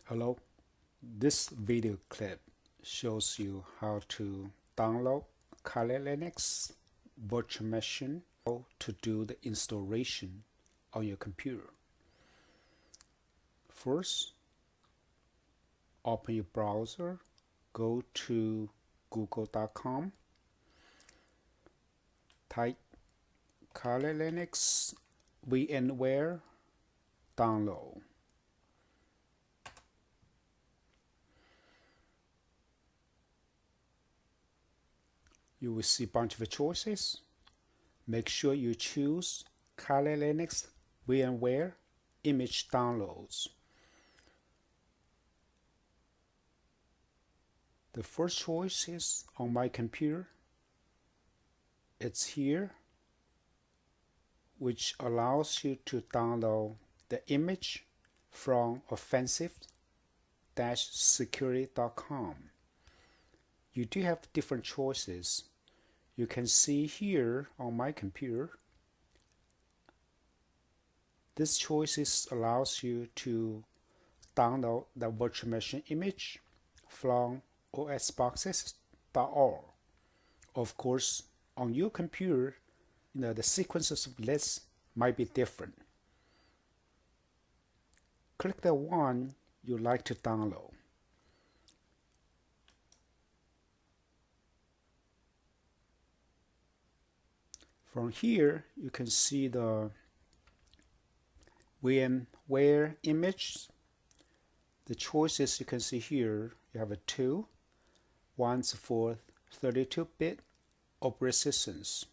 Hello, this video clip shows you how to download Kali Linux virtual machine, how to do the installation on your computer. First, open your browser, go to google.com, type Kali Linux VMware download. You will see a bunch of choices. Make sure you choose Kali Linux VMware image downloads. The first choice is on my computer. It's here, which allows you to download the image from offensive-security.com. You do have different choices. You can see here on my computer, this choices allows you to download the virtual machine image from osboxes.org. Of course, on your computer, the sequences of lists might be different. Click the one you like to download. From here, you can see the VMware image. The choices you can see here, you have two. One's for 32-bit operating systems.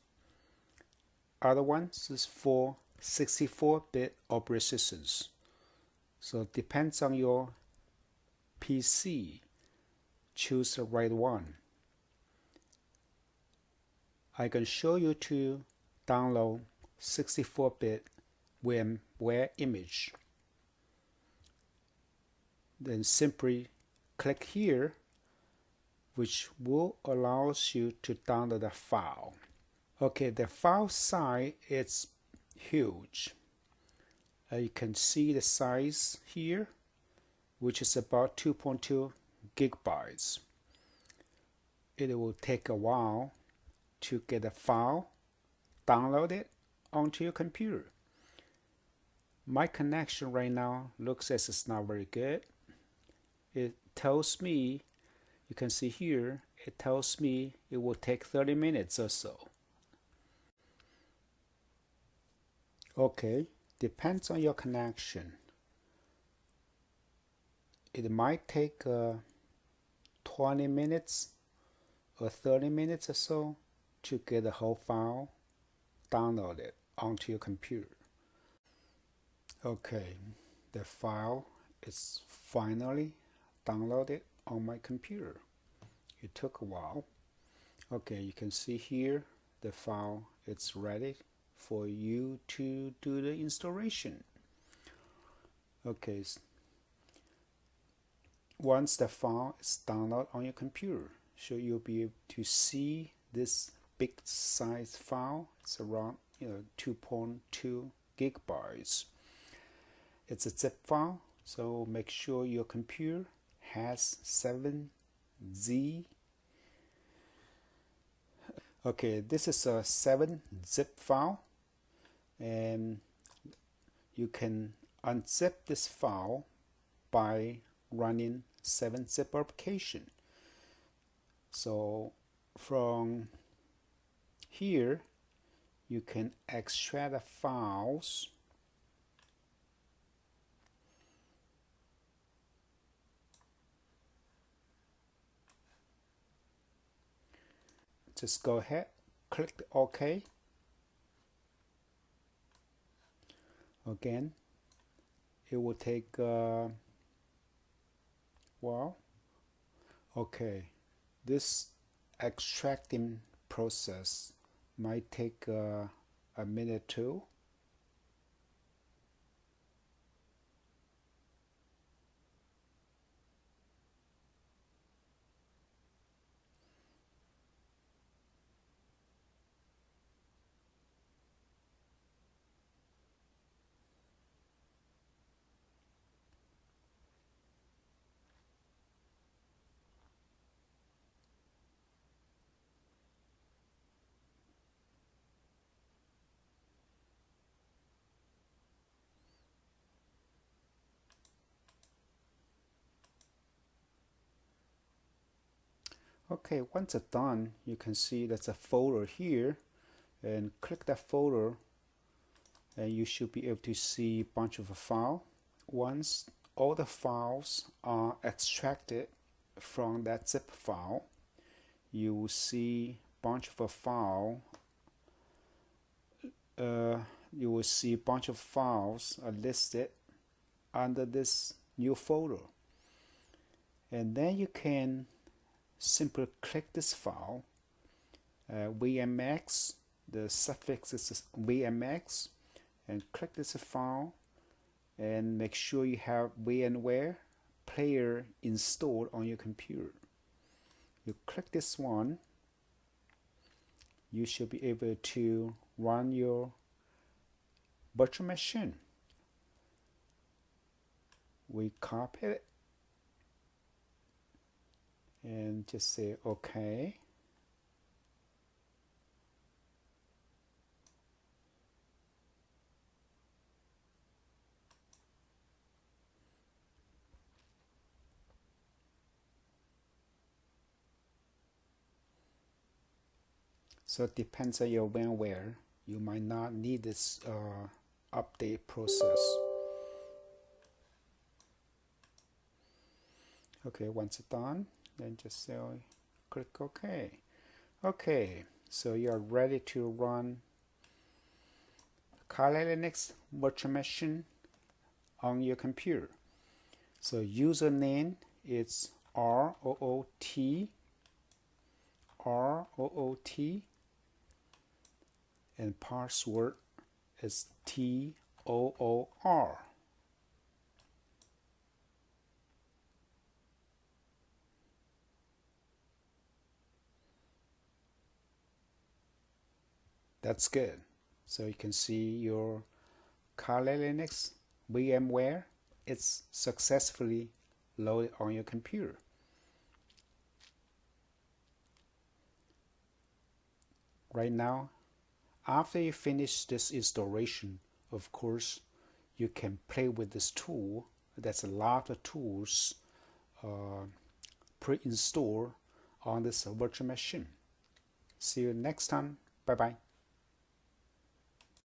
Other ones is for 64-bit operating systems. So it depends on your PC. Choose the right one. I can show you to download 64-bit VMware image. Then simply click here, which will allow you to download the file. Okay, the file size is huge. You can see the size here, which is about 2.2 gigabytes. It will take a while to get the file downloaded onto your computer. My connection right now looks as it's not very good. It tells me, you can see here, it tells me it will take 30 minutes or so. Okay, depends on your connection. It might take 20 minutes or 30 minutes or so to get the whole file downloaded onto your computer. Okay, the file is finally downloaded on my computer. It took a while. Okay, you can see here the file is ready for you to do the installation. Okay, once the file is downloaded on your computer, so you'll be able to see this big size file. It's around 2.2 gigabytes. It's a zip file, so make sure your computer has 7Z. Okay, this is a 7-zip file, and you can unzip this file by running 7-zip application. So from here, you can extract the files. Just go ahead, click OK. Again, it will take a while. Okay, this extracting process might take a minute or two. Okay, once it's done, you can see there's a folder here, and click that folder and you should be able to see a bunch of files. Once all the files are extracted from that zip file, you will see a bunch of files. You will see a bunch of files are listed under this new folder, and then you can simply click this file, VMX, the suffix is VMX, and click this file and make sure you have VMware player installed on your computer. You click this one, you should be able to run your virtual machine. We copy it and just say OK. So it depends on your VMware. You might not need this update process. Okay, once it's done, then just say click OK. Okay, so you're ready to run Kali Linux virtual machine on your computer. So username is ROOT, and password is TOOR. That's good. So you can see your Kali Linux VMware is successfully loaded on your computer. Right now, after you finish this installation, of course, you can play with this tool. There's a lot of tools pre-installed on this virtual machine. See you next time. Bye bye.